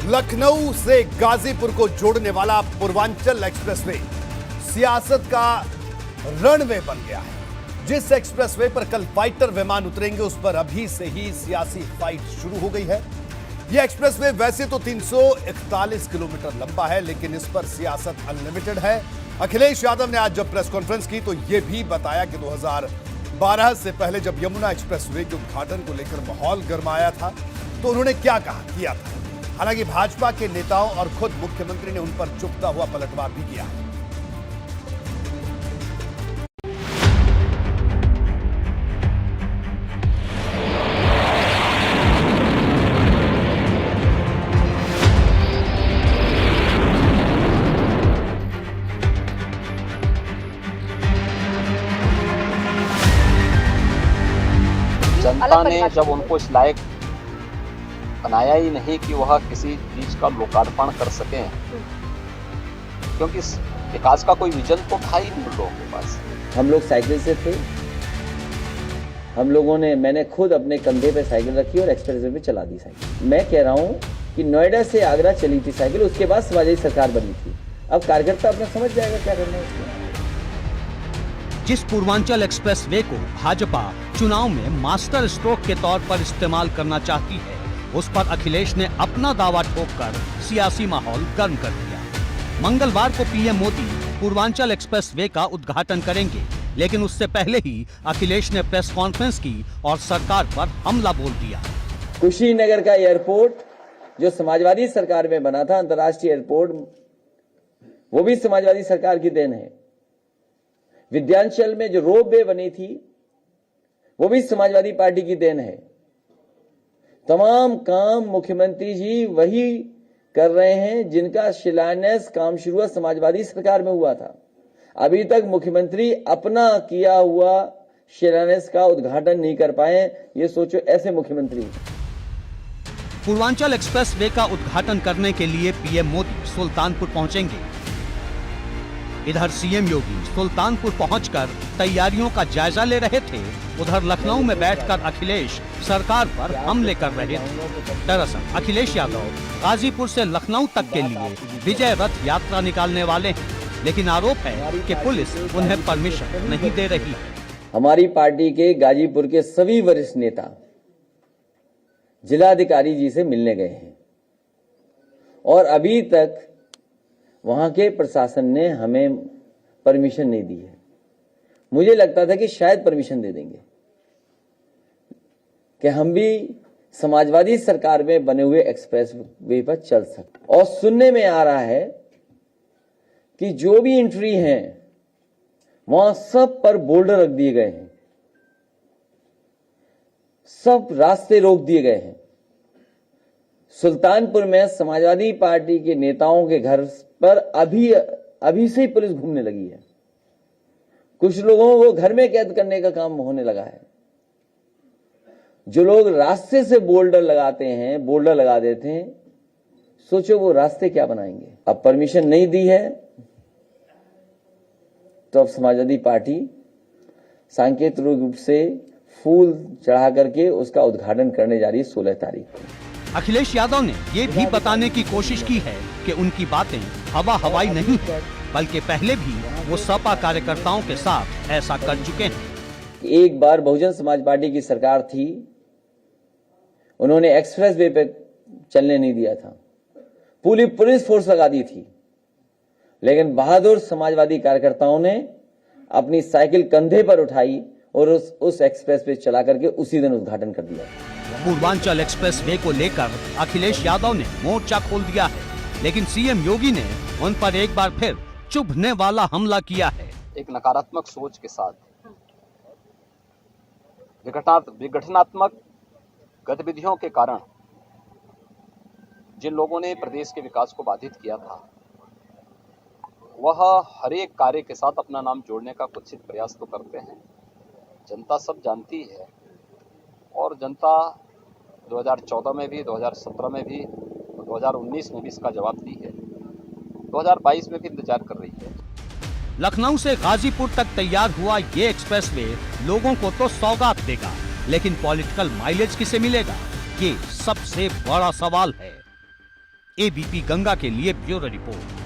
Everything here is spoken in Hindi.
लखनऊ से गाजीपुर को जोड़ने वाला पूर्वांचल एक्सप्रेसवे सियासत का रनवे बन गया है। जिस एक्सप्रेसवे पर कल फाइटर विमान उतरेंगे उस पर अभी से ही सियासी फाइट शुरू हो गई है। यह एक्सप्रेसवे वैसे तो 341 किलोमीटर लंबा है, लेकिन इस पर सियासत अनलिमिटेड है। अखिलेश यादव ने आज जब प्रेस कॉन्फ्रेंस की तो यह भी बताया कि 2012 से पहले जब यमुना एक्सप्रेसवे के उद्घाटन को लेकर माहौल गरमाया था तो उन्होंने क्या किया था। हालांकि भाजपा के नेताओं और खुद मुख्यमंत्री ने उन पर चुभता हुआ पलटवार भी किया है। जनता ने जब उनको इस लायक बनाया ही नहीं कि वह किसी चीज का लोकार्पण कर सके, क्योंकि विकास का कोई विजन तो था ही नहीं लोगों के पास। हम लोग साइकिल से थे, मैंने खुद अपने कंधे पे साइकिल रखी और एक्सप्रेसवे पे चला दी साइकिल। मैं कह रहा हूँ कि नोएडा से आगरा चली थी साइकिल, उसके बाद समाजवादी सरकार बनी थी। अब कार्यकर्ता अपना समझ जाएगा क्या करना है उसको। जिस पूर्वांचल एक्सप्रेसवे को भाजपा चुनाव में मास्टर स्ट्रोक के तौर पर इस्तेमाल करना चाहती है, उस पर अखिलेश ने अपना दावा ठोककर सियासी माहौल गर्म कर दिया। मंगलवार को पीएम मोदी पूर्वांचल एक्सप्रेसवे का उद्घाटन करेंगे, लेकिन उससे पहले ही अखिलेश ने प्रेस कॉन्फ्रेंस की और सरकार पर हमला बोल दिया। कुशीनगर का एयरपोर्ट जो समाजवादी सरकार में बना था, अंतर्राष्ट्रीय एयरपोर्ट, वो भी समाजवादी सरकार की देन है। विद्यांचल में जो रोपवे बनी थी वो भी समाजवादी पार्टी की देन है। तमाम काम मुख्यमंत्री जी वही कर रहे हैं जिनका शिलान्यास काम शुरू समाजवादी सरकार में हुआ था। अभी तक मुख्यमंत्री अपना किया हुआ शिलान्यास का उद्घाटन नहीं कर पाए। ये सोचो ऐसे मुख्यमंत्री। पूर्वांचल एक्सप्रेसवे का उद्घाटन करने के लिए पीएम मोदी सुल्तानपुर पहुंचेंगे। इधर सीएम योगी सुल्तानपुर पहुंचकर तैयारियों का जायजा ले रहे थे, उधर लखनऊ में बैठकर अखिलेश सरकार पर हमले कर रहे थे। दरअसल अखिलेश यादव गाजीपुर से लखनऊ तक के लिए विजय रथ यात्रा निकालने वाले हैं, लेकिन आरोप है कि पुलिस उन्हें परमिशन नहीं दे रही है। हमारी पार्टी के गाजीपुर के सभी वरिष्ठ नेता जिलाधिकारी जी से मिलने गए हैं और अभी तक वहां के प्रशासन ने हमें परमिशन नहीं दी है। मुझे लगता था कि शायद परमिशन दे देंगे कि हम भी समाजवादी सरकार में बने हुए एक्सप्रेस वे पर चल सकते। और सुनने में आ रहा है कि जो भी एंट्री हैं वहां सब पर बोल्डर रख दिए गए हैं, सब रास्ते रोक दिए गए हैं। सुल्तानपुर में समाजवादी पार्टी के नेताओं के घर पर अभी से ही पुलिस घूमने लगी है। कुछ लोगों को घर में कैद करने का काम होने लगा है। जो लोग रास्ते से बोल्डर लगा देते हैं, सोचो वो रास्ते क्या बनाएंगे। अब परमिशन नहीं दी है तो अब समाजवादी पार्टी सांकेतिक रूप से फूल चढ़ा करके उसका उद्घाटन करने जा रही है 16 तारीख को। अखिलेश यादव ने ये भी बताने की कोशिश की है कि उनकी बातें हवाई नहीं है, बल्कि पहले भी वो सपा कार्यकर्ताओं के साथ ऐसा कर चुके हैं। एक बार बहुजन समाज पार्टी की सरकार थी, उन्होंने एक्सप्रेस वे पे चलने नहीं दिया था, पूरी पुलिस फोर्स लगा दी थी, लेकिन बहादुर समाजवादी कार्यकर्ताओं ने अपनी साइकिल कंधे पर उठाई और उस एक्सप्रेस पे चला करके उसी दिन उद्घाटन कर दिया। पूर्वांचल एक्सप्रेसवे को लेकर अखिलेश यादव ने मोर्चा खोल दिया है, लेकिन सीएम योगी ने उन पर एक बार फिर चुभने वाला हमला किया है। एक नकारात्मक सोच के साथ विघटनात्मक गतिविधियों के कारण जिन लोगों ने प्रदेश के विकास को बाधित किया था, वह हर एक कार्य के साथ अपना नाम जोड़ने का कुत्सित प्रयास तो करते हैं। जनता सब जानती है और जनता 2014 में भी, 2017 में भी, 2019 में भी इसका जवाब दी है, 2022 में भी इंतजार कर रही है। लखनऊ से गाजीपुर तक तैयार हुआ ये एक्सप्रेसवे लोगों को तो सौगात देगा, लेकिन पॉलिटिकल माइलेज किसे मिलेगा, ये सबसे बड़ा सवाल है। एबीपी गंगा के लिए ब्यूरो रिपोर्ट।